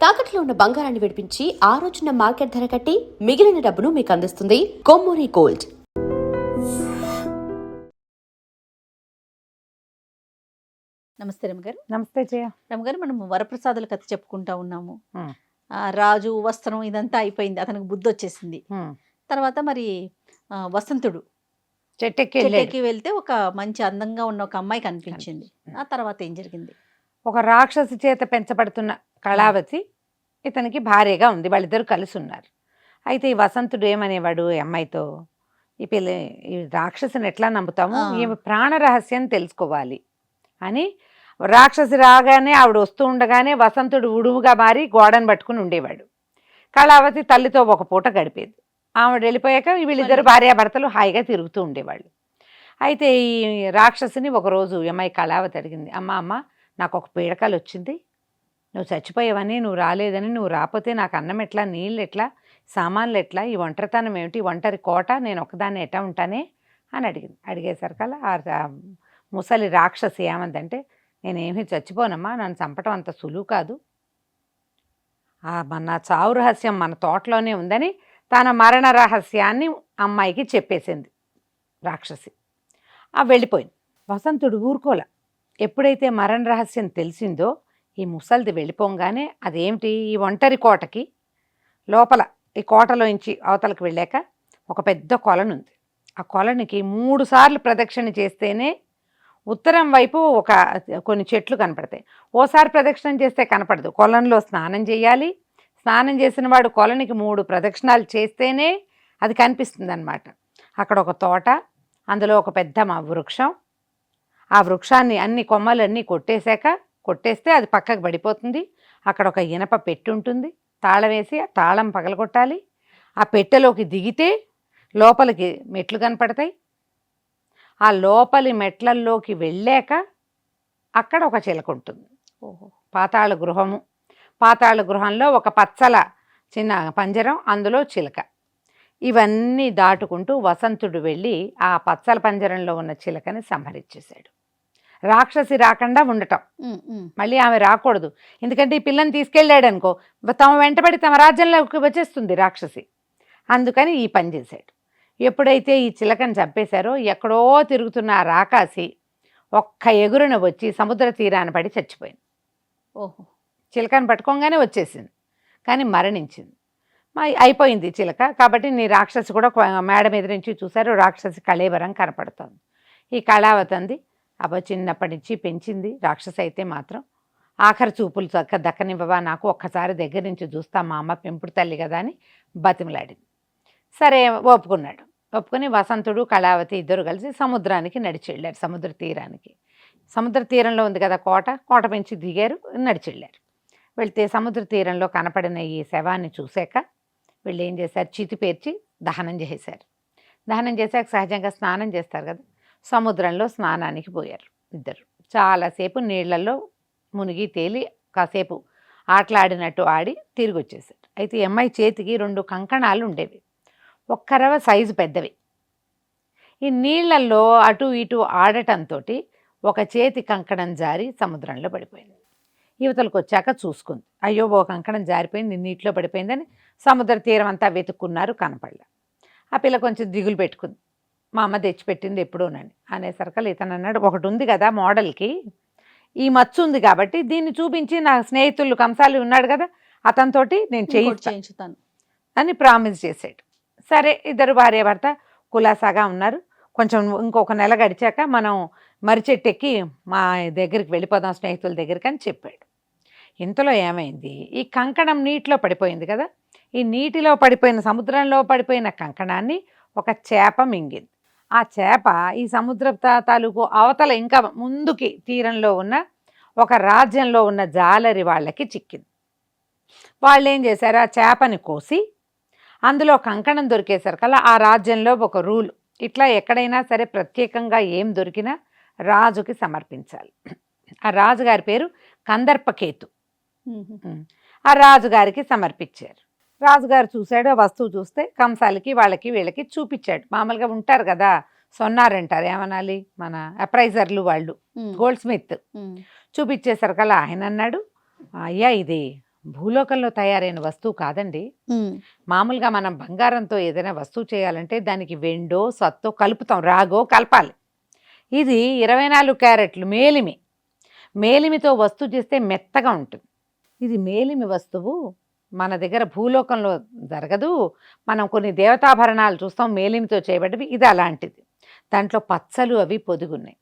తాకట్లో ఉన్న బంగారాన్ని విడిపించి ఆ రోజున మార్కెట్ ధర కట్టి మిగిలిన డబ్బును మీకు అందిస్తుంది కొమ్మూరి గోల్డ్. నమస్తే రమగారు. నమస్తే జయ. రమగారు, మనం వరప్రసాదుల కథ చెప్పుకుంటా ఉన్నాము. రాజు వస్త్రం ఇదంతా అయిపోయింది, అతనికి బుద్ధి వచ్చేసింది. తర్వాత మరి వసంతుడు చెట్టెక్కి వెళ్తే ఒక మంచి అందంగా ఉన్న ఒక అమ్మాయి కనిపించింది. ఆ తర్వాత ఏం జరిగింది? ఒక రాక్షసి చేత పెంచబడుతున్న కళావతి ఇతనికి భార్యగా ఉంది. వాళ్ళిద్దరు కలిసి ఉన్నారు. అయితే ఈ వసంతుడు ఏమనేవాడు ఈ అమ్మాయితో, ఈ రాక్షసిని ఎట్లా నమ్ముతాము, ఈమె ప్రాణ రహస్యం తెలుసుకోవాలి అని రాక్షసి రాగానే ఆవిడ వస్తూ ఉండగానే వసంతుడు ఉడుముగా మారి గోడను పట్టుకుని ఉండేవాడు. కళావతి తల్లితో ఒక పూట గడిపేది. ఆవిడ వెళ్ళిపోయాక వీళ్ళిద్దరు భార్యాభర్తలు హాయిగా తిరుగుతూ ఉండేవాళ్ళు. అయితే ఈ రాక్షసిని ఒకరోజు అమ్మాయి కళావతి అడిగింది, అమ్మ నాకు ఒక పీడకలు వచ్చింది, నువ్వు చచ్చిపోయావని, నువ్వు రాలేదని, నువ్వు రాకపోతే నాకు అన్నం ఎట్లా, నీళ్ళు ఎట్లా, సామాన్లు ఎట్లా, ఈ ఒంటరితనం ఏమిటి, ఒంటరి కోట, నేను ఒకదాన్ని ఎట్లా ఉంటానే అని అడిగింది. అడిగేసరికల్లా ఆ ముసలి రాక్షసి ఏమందంటే, నేనేమీ చచ్చిపోనమ్మా, నన్ను చంపటం అంత సులువు కాదు, నా చావు రహస్యం మన తోటలోనే ఉందని తన మరణ రహస్యాన్ని అమ్మాయికి చెప్పేసింది రాక్షసి. వెళ్ళిపోయింది. వసంతుడు ఊరుకోలే. ఎప్పుడైతే మరణ రహస్యం తెలిసిందో ఈ ముసలిది వెళ్ళిపోగానే అదేమిటి, ఈ ఒంటరి కోటకి లోపల, ఈ కోటలోంచి అవతలకు వెళ్ళాక ఒక పెద్ద కొలనుంది. ఆ కొలనికి 3 సార్లు ప్రదక్షిణ చేస్తేనే ఉత్తరం వైపు కొన్ని చెట్లు కనపడతాయి. ఓసారి ప్రదక్షిణ చేస్తే కనపడదు. కొలంలో స్నానం చేయాలి. స్నానం చేసిన వాడు కొలనికి 3 ప్రదక్షిణాలు చేస్తేనే అది కనిపిస్తుంది అన్నమాట. అక్కడ ఒక తోట, అందులో ఒక పెద్ద వృక్షం. ఆ వృక్షాన్ని అన్ని కొమ్మలన్నీ కొట్టేస్తే అది పక్కకు పడిపోతుంది. అక్కడ ఒక ఇనప పెట్టె ఉంటుంది. తాళం వేసి ఆ తాళం పగలగొట్టాలి. ఆ పెట్టెలోకి దిగితే లోపలికి మెట్లు కనపడతాయి. ఆ లోపలి మెట్లల్లోకి వెళ్ళాక అక్కడ ఒక చిలక ఉంటుంది. పాతాళ గృహము. పాతాళ గృహంలో ఒక పచ్చల చిన్న పంజరం, అందులో చిలక. ఇవన్నీ దాటుకుంటూ వసంతుడు వెళ్ళి ఆ పచ్చల పంజరంలో ఉన్న చిలకని సంహరించేశాడు. రాక్షసి రాకుండా ఉండటం, మళ్ళీ ఆమె రాకూడదు. ఎందుకంటే ఈ పిల్లని తీసుకెళ్ళాడు అనుకో, తమ వెంటబడి తమ రాజ్యంలోకి వచ్చేస్తుంది రాక్షసి. అందుకని ఈ పని చేశాడు. ఎప్పుడైతే ఈ చిలకని చంపేశారో, ఎక్కడో తిరుగుతున్న ఆ రాకాసి ఒక్క ఎగురున వచ్చి సముద్ర తీరాన్ని పడి చచ్చిపోయింది. చిలకని పట్టుకోగానే వచ్చేసింది, కానీ మరణించింది. అయిపోయింది చిలక. కాబట్టి నీ రాక్షసి కూడా మేడ మీద నుంచి చూశారు, రాక్షసి కళేబరం కనపడుతుంది. ఈ కళావతంది చిన్నప్పటి నుంచి పెంచింది రాక్షసి అయితే మాత్రం, ఆఖరి చూపులు దక్కనివ్వవా, నాకు ఒక్కసారి దగ్గర నుంచి చూస్తా, మా అమ్మ పెంపుడు తల్లి కదా అని బతిమలాడింది. సరే ఒప్పుకున్నాడు. ఒప్పుకొని వసంతుడు కళావతి ఇద్దరు కలిసి సముద్రానికి నడిచి వెళ్ళారు. సముద్ర తీరానికి. సముద్ర తీరంలో ఉంది కదా కోట పెంచి దిగారు, నడిచి వెళ్ళారు. వెళ్తే సముద్ర తీరంలో కనపడిన ఈ శవాన్ని చూశాక వీళ్ళు ఏం చేశారు, చితి పేర్చి దహనం చేశారు. దహనం చేశాక సహజంగా స్నానం చేస్తారు కదా, సముద్రంలో స్నానానికి పోయారు ఇద్దరు. చాలాసేపు నీళ్లలో మునిగి తేలి కాసేపు ఆటలాడినట్టు ఆడి తిరిగి వచ్చేసారు. అయితే ఈ అమ్మాయి చేతికి 2 కంకణాలు ఉండేవి, ఒక్కరవ సైజు పెద్దవి. ఈ నీళ్లలో అటు ఇటు ఆడటంతో ఒక చేతి కంకణం జారి సముద్రంలో పడిపోయింది. యువతలకు వచ్చాక చూసుకుంది, అయ్యో ఓ కంకణం జారిపోయింది, నీటిలో పడిపోయిందని సముద్ర తీరం అంతా వెతుక్కున్నారు, కనపడలే. ఆ పిల్ల కొంచెం దిగులు పెట్టుకుంది, మా అమ్మ తెచ్చిపెట్టింది ఎప్పుడోనని. అనేసరికల్ ఇతను అన్నాడు, ఒకటి ఉంది కదా మోడల్కి, ఈ మచ్చు ఉంది కాబట్టి దీన్ని చూపించి నా స్నేహితులు కంసాలి ఉన్నాడు కదా అతనితోటి నేను చేయించుతాను అని ప్రామిస్ చేశాడు. సరే, ఇద్దరు భార్యాభర్త కులాసాగా ఉన్నారు. కొంచెం ఇంకొక నెల గడిచాక మనం మరిచెట్టెక్కి మా దగ్గరికి వెళ్ళిపోదాం స్నేహితుల దగ్గరికి అని చెప్పాడు. ఇంతలో ఏమైంది, ఈ కంకణం నీటిలో పడిపోయింది కదా, ఈ నీటిలో పడిపోయిన, సముద్రంలో పడిపోయిన కంకణాన్ని ఒక చేప మింగింది. ఆ చేప ఈ సముద్ర తాలూకు అవతల ఇంకా ముందుకి తీరంలో ఉన్న ఒక రాజ్యంలో ఉన్న జాలరి వాళ్ళకి చిక్కింది. వాళ్ళు ఏం చేశారు, ఆ చేపని కోసి అందులో కంకణం దొరికేసరికల్లా ఆ రాజ్యంలో ఒక రూల్, ఇట్లా ఎక్కడైనా సరే ప్రత్యేకంగా ఏం దొరికినా రాజుకి సమర్పించాలి. ఆ రాజుగారి పేరు కందర్పకేతు. ఆ రాజుగారికి సమర్పించారు. రాజుగారు చూశాడు, ఆ వస్తువు చూస్తే కంసాలకి వాళ్ళకి వీళ్ళకి చూపించాడు. మామూలుగా ఉంటారు కదా, సొన్నారంటారు, ఏమనాలి, మన అప్రైజర్లు వాళ్ళు, గోల్డ్ స్మిత్. చూపించేసరికల్లా ఆయన అన్నాడు, అయ్యా ఇది భూలోకంలో తయారైన వస్తువు కాదండి. మామూలుగా మనం బంగారంతో ఏదైనా వస్తువు చేయాలంటే దానికి వెండో సత్తో కలుపుతాం, రాగో కలపాలి. ఇది 24 క్యారెట్లు మేలిమితో వస్తువు చేస్తే మెత్తగా ఉంటుంది. ఇది మేలిమి వస్తువు మన దగ్గర భూలోకంలో జరగదు. మనం కొన్ని దేవతాభరణాలు చూస్తాం మేలిమితో చేయబడ్డవి, ఇది అలాంటిది. దాంట్లో పచ్చలు అవి పొదుగున్నాయి.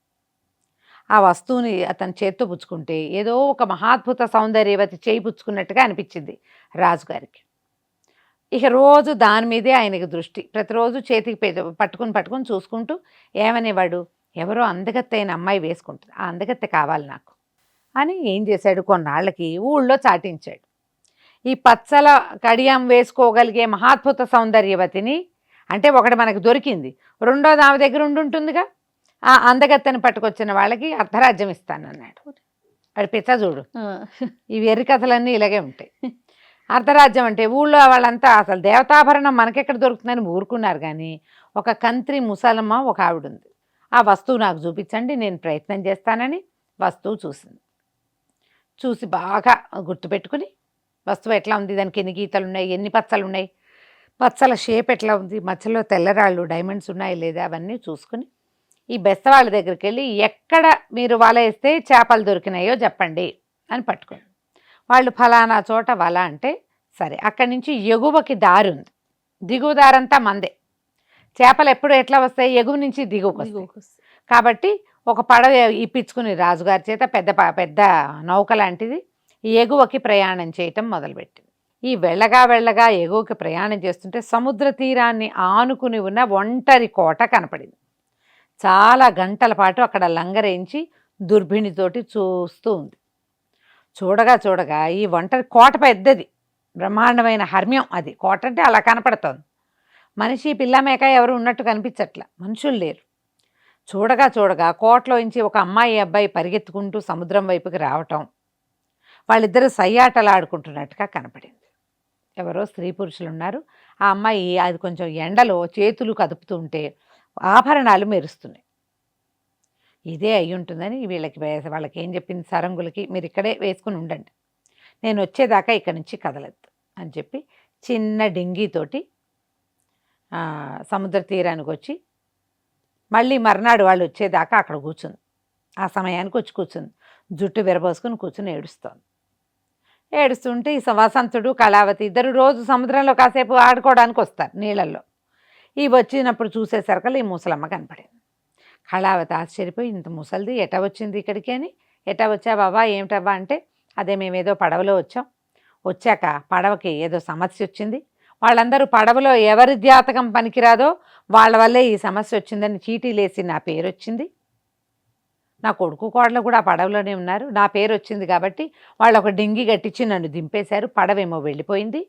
ఆ వస్తువుని అతని చేత్తో పుచ్చుకుంటే ఏదో ఒక మహాద్భుత సౌందర్యవతి చేయి పుచ్చుకున్నట్టుగా అనిపించింది రాజుగారికి. ఇక రోజు దాని మీదే ఆయనకి దృష్టి. ప్రతిరోజు చేతికి పట్టుకుని చూసుకుంటూ ఏమనేవాడు, ఎవరో అందగత్తైన అమ్మాయి వేసుకుంటుంది, ఆ అందగత్తె కావాలి నాకు అని ఏం చేశాడు, కొన్నాళ్ళకి ఊళ్ళో చాటించాడు. ఈ పచ్చల కడియం వేసుకోగలిగే మహాద్భుత సౌందర్యవతిని, అంటే ఒకటి మనకు దొరికింది, రెండోది ఆమె దగ్గర ఉంటుందిగా, ఆ అందగత్తెని పట్టుకొచ్చిన వాళ్ళకి అర్ధరాజ్యం ఇస్తానన్నాడు. వాడి పిచ్చ చూడు, ఈ వెర్రి కథలన్నీ ఇలాగే ఉంటాయి. అర్ధరాజ్యం అంటే ఊళ్ళో వాళ్ళంతా అసలు దేవతాభరణం మనకెక్కడ దొరుకుతుందని ఊరుకున్నారు. కానీ ఒక కంత్రి ముసలమ్మ ఒక ఆవిడ ఉంది, ఆ వస్తువు నాకు చూపించండి నేను ప్రయత్నం చేస్తానని వస్తువు చూసి బాగా గుర్తుపెట్టుకుని, వస్తువు ఎట్లా ఉంది, దానికి ఎన్ని గీతలు ఉన్నాయి, ఎన్ని పచ్చలు ఉన్నాయి, పచ్చల షేప్ ఎట్లా ఉంది, మధ్యలో తెల్లరాళ్ళు డైమండ్స్ ఉన్నాయి లేదా అవన్నీ చూసుకుని ఈ బెస్తవాళ్ళ దగ్గరికి వెళ్ళి ఎక్కడ మీరు వల వేస్తే చేపలు దొరికినాయో చెప్పండి అని పట్టుకోండి. వాళ్ళు ఫలానా చోట వల అంటే సరే, అక్కడి నుంచి ఎగువకి దారి ఉంది, దిగువ దారంతా మందే. చేపలు ఎప్పుడు ఎట్లా వస్తాయి, ఎగువ నుంచి దిగువకు వస్తాయి. కాబట్టి ఒక పడవ ఇప్పించుకుని రాజుగారి చేత పెద్ద నౌక లాంటిది ఎగువకి ప్రయాణం చేయటం మొదలుపెట్టింది. ఈ వెళ్ళగా ఎగువకి ప్రయాణం చేస్తుంటే సముద్ర తీరాన్ని ఆనుకుని ఉన్న ఒంటరి కోట కనపడింది. చాలా గంటల పాటు అక్కడ లంగరేంచి దుర్భిణితోటి చూస్తూ ఉంది. చూడగా ఈ ఒంటరి కోట పెద్దది, బ్రహ్మాండమైన హర్మ్యం. అది కోట అంటే అలా కనపడుతోంది. మనిషి పిల్ల మేక ఎవరు ఉన్నట్టు కనిపించట్లా, మనుషులు లేరు. చూడగా కోటలోంచి ఒక అమ్మాయి అబ్బాయి పరిగెత్తుకుంటూ సముద్రం వైపుకి రావటం, వాళ్ళిద్దరూ సయ్యాటలాడుకుంటున్నట్టుగా కనపడింది. ఎవరో స్త్రీ పురుషులు ఉన్నారు. ఆ అమ్మాయి అది కొంచెం ఎండలో చేతులు కదుపుతూ ఉంటే ఆభరణాలు మెరుస్తున్నాయి. ఇదే అయి ఉంటుందని వాళ్ళకి ఏం చెప్పింది, సరంగులకి మీరు ఇక్కడే వేసుకుని ఉండండి, నేను వచ్చేదాకా ఇక్కడి నుంచి కదలద్దు అని చెప్పి చిన్న డింగీతోటి సముద్ర తీరానికి వచ్చి మళ్ళీ మర్నాడు వాళ్ళు వచ్చేదాకా అక్కడ కూర్చుంది. ఆ సమయానికి వచ్చి కూర్చుంది, జుట్టు విరబోసుకుని కూర్చుని ఏడుస్తుంటే ఈ వసంతుడు కళావతి ఇద్దరు రోజు సముద్రంలో కాసేపు ఆడుకోవడానికి వస్తారు నీళ్ళల్లో. ఈ వచ్చినప్పుడు చూసేసరికల్లా ఈ ముసలమ్మ కనపడింది. కళావతి ఆశ్చర్యపోయి, ఇంత ముసలిది ఎటా వచ్చింది ఇక్కడికి అని, ఎటా వచ్చా బాబా ఏమిటవ్వా అంటే, అదే మేమేదో పడవలో వచ్చాక పడవకి ఏదో సమస్య వచ్చింది, వాళ్ళందరూ పడవలో ఎవరి జాతకం పనికిరాదో వాళ్ళ వల్లే ఈ సమస్య వచ్చిందని చీటీలేసి నా పేరు వచ్చింది, నా కొడుకు కోడలు కూడా ఆ పడవలోనే ఉన్నారు, నా పేరు వచ్చింది కాబట్టి వాళ్ళు ఒక డింగి కట్టించి నన్ను దింపేశారు, పడవేమో వెళ్ళిపోయింది,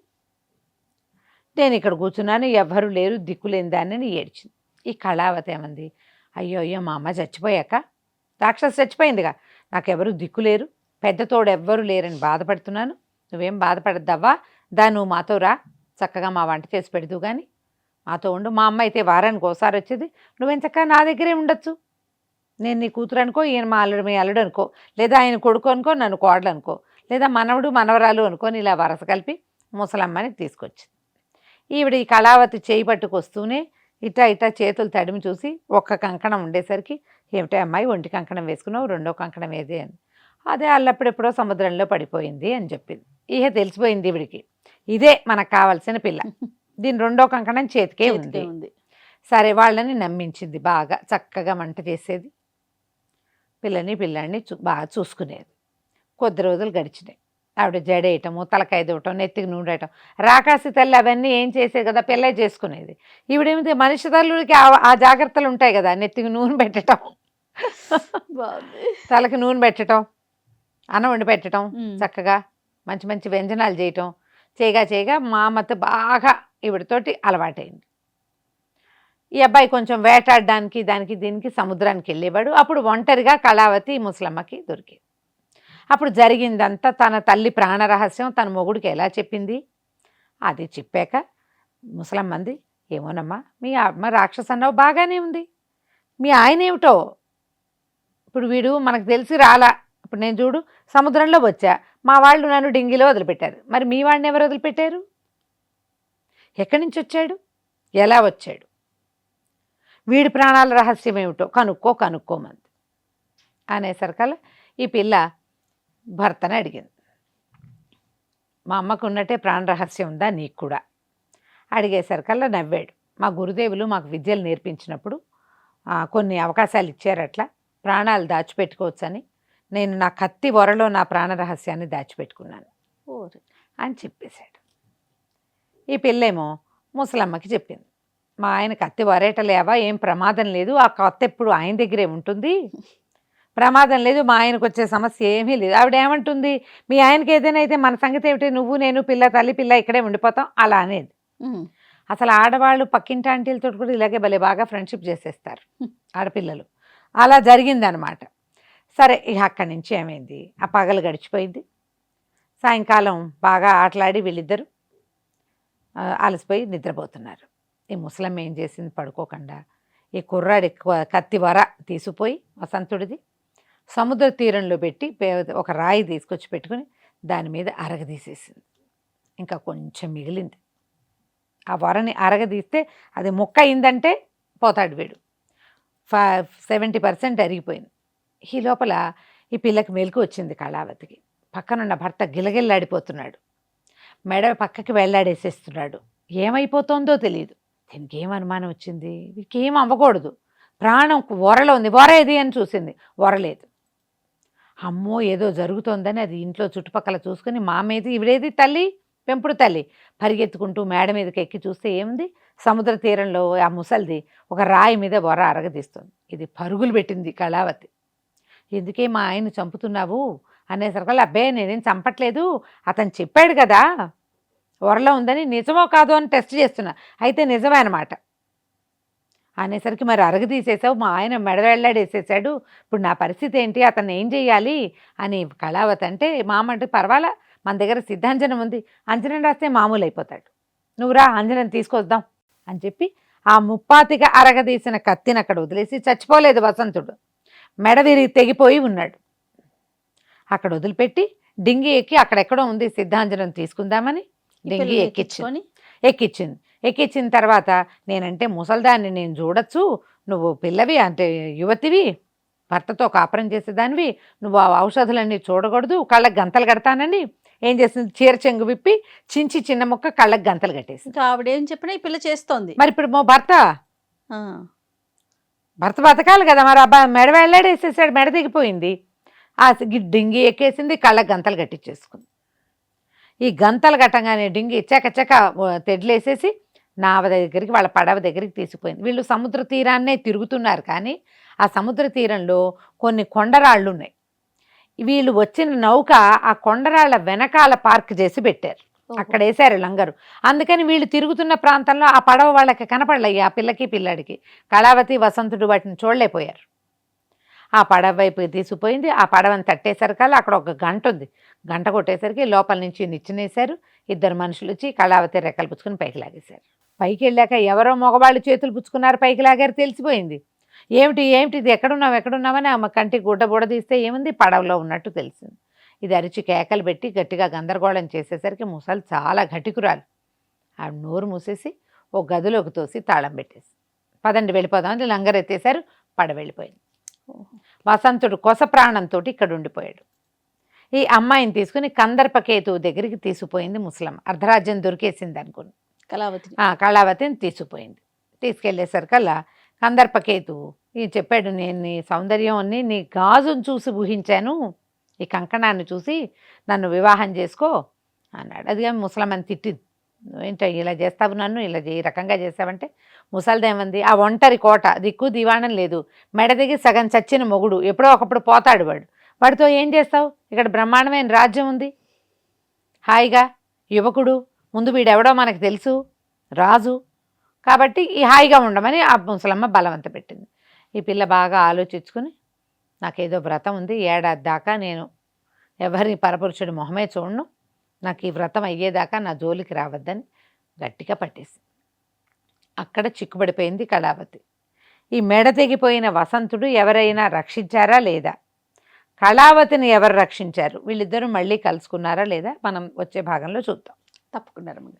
నేను ఇక్కడ కూర్చున్నాను, ఎవ్వరూ లేరు, దిక్కులేని దాన్ని ఏడ్చింది. ఈ కళావతి ఏమంది, అయ్యో మా అమ్మ చచ్చిపోయాక, రాక్షసు చచ్చిపోయిందిగా, నాకెవరు దిక్కులేరు, పెద్ద తోడు ఎవ్వరూ లేరని బాధపడుతున్నాను, నువ్వేం బాధపడద్దవ్వా, నువ్వు మాతో రా, చక్కగా మా వంట చేసి పెడదు కానీ మాతో ఉండు, మా అమ్మ అయితే వారానికి ఒకసారి వచ్చేది, నువ్వేం చక్కగా నా దగ్గరే ఉండొచ్చు, నేను నీ కూతురు అనుకో, ఈయన మీ అల్లుడు అనుకో, లేదా ఆయన కొడుకు అనుకో, నన్ను కోడలు అనుకో, లేదా మనవడు మనవరాలు అనుకోని ఇలా వరస కలిపి ముసలమ్మని తీసుకొచ్చింది. ఈవిడ ఈ కళావతి చేయి పట్టుకొస్తూనే ఇటా చేతులు తడిమి చూసి ఒక్క కంకణం ఉండేసరికి, ఏమిటో అమ్మాయి ఒంటి కంకణం వేసుకున్నావు, రెండో కంకణం ఏదే అని, అదే అల్లప్పుడెప్పుడో సముద్రంలో పడిపోయింది అని చెప్పింది. ఇహ తెలిసిపోయింది ఈవిడికి, ఇదే మనకు కావాల్సిన పిల్ల, దీని రెండో కంకణం చేతికే ఉంది. సరే వాళ్ళని నమ్మించింది, బాగా చక్కగా వంట చేసేది, పిల్లాన్ని బాగా చూసుకునేది. కొద్ది రోజులు గడిచినాయి. ఆవిడ జడేయటము, తలకాయ దువ్వటం, నెత్తికి నూనె వేయటం, రాకాసి తల్లి అవన్నీ ఏం చేసేది కదా, పిల్ల చేసుకునేది. ఈవిడేమిటి మనిషి తల్లుడికి ఆ జాగ్రత్తలు ఉంటాయి కదా, నెత్తికి నూనె పెట్టడం, తలకి నూనె పెట్టడం, అన్నం వండి పెట్టడం, చక్కగా మంచి మంచి వ్యంజనాలు చేయటం, చేయగా మా అమ్మతో బాగా ఈవిడతోటి అలవాటైంది. ఈ అబ్బాయి కొంచెం వేటాడడానికి దానికి దీనికి సముద్రానికి వెళ్ళేవాడు. అప్పుడు ఒంటరిగా కళావతి ముసలమ్మకి దొరికేది. అప్పుడు జరిగిందంతా తన తల్లి ప్రాణరహస్యం తన మొగుడికి ఎలా చెప్పింది, అది చెప్పాక ముసలమ్మంది, ఏమోనమ్మా మీ అమ్మ రాక్షస అన్నావు బాగానే ఉంది, మీ ఆయన ఏమిటో ఇప్పుడు వీడు మనకు తెలిసి రాలా, ఇప్పుడు నేను చూడు సముద్రంలో వచ్చా, మా వాళ్ళు నన్ను డింగిలో వదిలిపెట్టారు. మరి మీ వాడిని ఎవరు వదిలిపెట్టారు? ఎక్కడి నుంచి వచ్చాడు? ఎలా వచ్చాడు? వీడి ప్రాణాల రహస్యం ఏమిటో కనుక్కోమంది అనేసరికల్లా ఈ పిల్ల భర్తని అడిగింది. మా అమ్మకు ఉన్నట్టే ప్రాణ రహస్యం ఉందా నీకు కూడా? అడిగేసరికల్లా నవ్వాడు. మా గురుదేవులు మాకు విద్యలు నేర్పించినప్పుడు కొన్ని అవకాశాలు ఇచ్చారట్లా ప్రాణాలు దాచిపెట్టుకోవచ్చని. నేను నా కత్తి వరలో నా ప్రాణ రహస్యాన్ని దాచిపెట్టుకున్నాను అని చెప్పేశాడు. ఈ పిల్లేమో ముసలమ్మకి చెప్పింది. మా ఆయన కత్తి వరేటలేవా, ఏం ప్రమాదం లేదు, ఆ కత్తి ఎప్పుడు ఆయన దగ్గరే ఉంటుంది, ప్రమాదం లేదు, మా ఆయనకు వచ్చే సమస్య ఏమీ లేదు. ఆవిడ ఏమంటుంది, మీ ఆయనకి ఏదైనా అయితే మన సంగతి ఏమిటి, నువ్వు నేను పిల్ల తల్లి పిల్ల ఇక్కడే ఉండిపోతాం అలా అనేది. అసలు ఆడవాళ్ళు పక్కింటి ఆంటీలతో కూడా ఇలాగే భలే బాగా ఫ్రెండ్షిప్ చేసేస్తారు ఆడపిల్లలు. అలా జరిగిందనమాట. సరే ఇక అక్కడి నుంచి ఏమైంది, ఆ పగలు గడిచిపోయింది. సాయంకాలం బాగా ఆటలాడి వీళ్ళిద్దరు అలసిపోయి నిద్రపోతున్నారు. ఈ ముసలమ్మ ఏం చేసింది, పడుకోకుండా ఈ కుర్రాడి కత్తి వర తీసుకుపోయి వసంతుడిది సముద్ర తీరంలో పెట్టి ఒక రాయి తీసుకొచ్చి పెట్టుకుని దాని మీద అరగదీసేసింది. ఇంకా కొంచెం మిగిలింది. ఆ వరని అరగదీస్తే అది ముక్క అయిందంటే పోతాడు వీడు. 70% అరిగిపోయింది. ఈ లోపల ఈ పిల్లకి మెలకు వచ్చింది కళావతికి. పక్కనున్న భర్త గిలగిల్లాడిపోతున్నాడు, మెడ పక్కకి వెళ్ళాడేసేస్తున్నాడు. ఏమైపోతుందో తెలియదు. దీనికి ఏం అనుమానం వచ్చింది, వీడికి ఏం అవ్వకూడదు, ప్రాణం వరలో ఉంది, వర ఏది అని చూసింది, వరలేదు. అమ్మో ఏదో జరుగుతోందని అది ఇంట్లో చుట్టుపక్కల చూసుకుని మా మీద ఇవిడేది తల్లి, పెంపుడు తల్లి, పరిగెత్తుకుంటూ మేడ మీదకి ఎక్కి చూస్తే ఏముంది, సముద్ర తీరంలో ఆ ముసలిది ఒక రాయి మీద వర అరగదీస్తుంది. ఇది పరుగులు పెట్టింది కళావతి. ఎందుకే మా ఆయన చంపుతున్నావు అనేసరికల్లా, అబ్బే నేనేం చంపట్లేదు, అతను చెప్పాడు కదా వరలో ఉందని, నిజమో కాదో అని టెస్ట్ చేస్తున్నా, అయితే నిజమే అనమాట అనేసరికి, మరి అరగదీసేసావు, మా ఆయన మెడవెళ్ళాడేసేసాడు, ఇప్పుడు నా పరిస్థితి ఏంటి, అతను ఏం చెయ్యాలి అని కళావతి అంటే, మామంటే పర్వాలా మన దగ్గర సిద్ధాంజనం ఉంది, అంజనం రాస్తే మామూలు అయిపోతాడు, నువ్వు రా అంజనం తీసుకొద్దాం అని చెప్పి ఆ ముప్పాతిగా అరగదీసిన కత్తిని అక్కడ వదిలేసి, చచ్చిపోలేదు వసంతుడు, మెడ విరిగి తెగిపోయి ఉన్నాడు. అక్కడ వదిలిపెట్టి డింగి ఎక్కి అక్కడెక్కడో ఉంది సిద్ధాంజనం తీసుకుందామని డింగి ఎక్కించిన తర్వాత, నేనంటే ముసల్దాన్ని నేను చూడొచ్చు, నువ్వు పిల్లవి అంటే యువతివి, భర్తతో కాపురం చేసేదానివి, నువ్వు ఆ ఔషధాలన్నీ చూడకూడదు, కళ్ళకి గంతలు కడతానని ఏం చేసింది, చీర చెంగు విప్పి చించి చిన్న ముక్క కళ్ళకి గంతలు కట్టేసి. ఇంకా ఆవిడేం చెప్పినా ఈ పిల్ల చేస్తోంది. మరి ఇప్పుడు భర్త బతకాలి కదా, మరి అబ్బాయి మెడ వెళ్ళాడేసేసాడు, మెడ దిగిపోయింది, ఆ డింగి ఎక్కేసింది, కళ్ళకి గంతలు కట్టించేసుకుంది. ఈ గంతలు కట్టంగానే డింగి చెక్క తెడ్లేసేసి నావ దగ్గరికి, వాళ్ళ పడవ దగ్గరికి తీసుకుపోయింది. వీళ్ళు సముద్ర తీరాన్నే తిరుగుతున్నారు, కానీ ఆ సముద్ర తీరంలో కొన్ని కొండరాళ్ళు ఉన్నాయి. వీళ్ళు వచ్చిన నౌక ఆ కొండరాళ్ళ వెనకాల పార్క్ చేసి పెట్టారు, అక్కడ వేశారు లంగరు. అందుకని వీళ్ళు తిరుగుతున్న ప్రాంతంలో ఆ పడవ వాళ్ళకి కనపడలయ్యి, ఆ పిల్లకి పిల్లాడికి. కళావతి వసంతుడు వాటిని చూడలేకపోయారు. ఆ పడవ వైపు తీసుకుపోయింది. ఆ పడవని తట్టేసరికల్లా అక్కడ ఒక గంట ఉంది, గంట కొట్టేసరికి లోపల నుంచి నిచ్చినేశారు. ఇద్దరు మనుషులు వచ్చి కళావతి రెక్కలు పుచ్చుకుని పైకి లాగేశారు. పైకి వెళ్ళాక ఎవరో మగవాళ్ళు చేతులు పుచ్చుకున్నారు, పైకి లాగారు, తెలిసిపోయింది. ఏమిటి ఇది, ఎక్కడున్నావని ఆమె కంటికి గుడ్డ తీస్తే ఏముంది, పడవలో ఉన్నట్టు తెలిసింది. ఇది అరిచి కేకలు పెట్టి గట్టిగా గందరగోళం చేసేసరికి ముసలి చాలా ఘటికురాలు, ఆ నోరు మూసేసి ఓ గదిలోకి తోసి తాళం పెట్టేసి, పదండి వెళ్ళిపోదామని లంగరెత్తేశారు. పడవ వెళ్ళిపోయింది. వసంతుడు కొస ప్రాణంతో ఇక్కడ ఉండిపోయాడు. ఈ అమ్మాయిని తీసుకుని కందర్పకేతు దగ్గరికి తీసుకుపోయింది ముసలమ్మ. అర్ధరాజ్యం దొరికేసింది అనుకుని కళావతిని తీసుకుపోయింది. తీసుకెళ్లేసరికల్లా కందర్పకేతు ఈ చెప్పాడు, నేను నీ సౌందర్యాన్ని, నీ గాజును చూసి ఊహించాను, ఈ కంకణాన్ని చూసి నన్ను వివాహం చేసుకో అన్నాడు. అది కానీ ముసలమ్మని తిట్టింది, ఏంటో ఇలా చేస్తావు, నన్ను ఇలా ఈ రకంగా చేస్తావంటే. ముసలిదేమంది, ఆ ఒంటరి కోట, దిక్కు దివాణం లేదు, మెడ దిగి సగం చచ్చిన మొగుడు, ఎప్పుడో ఒకప్పుడు పోతాడు వాడితో ఏం చేస్తావు, ఇక్కడ బ్రహ్మాండమైన రాజ్యం ఉంది, హాయిగా యువకుడు, ముందు వీడెవడో మనకు తెలుసు, రాజు, కాబట్టి ఈ హాయిగా ఉండమని ఆ ముసలమ్మ బలవంత పెట్టింది. ఈ పిల్ల బాగా ఆలోచించుకుని, నాకేదో వ్రతం ఉంది, ఏడాది దాకా నేను ఎవరిని పరపురుషుడి మొహమే చూడను, నాకు ఈ వ్రతం అయ్యేదాకా నా జోలికి రావద్దని గట్టిగా పట్టేసి అక్కడ చిక్కుబడిపోయింది కళావతి. ఈ మెడ తెగిపోయిన వసంతుడు ఎవరైనా రక్షించారా లేదా, కళావతిని ఎవరు రక్షించారు? వీళ్ళిద్దరూ మళ్ళీ కలుసుకున్నారా లేదా? మనం వచ్చే భాగంలో చూద్దాం. తప్పకుండా రమ్య గారు.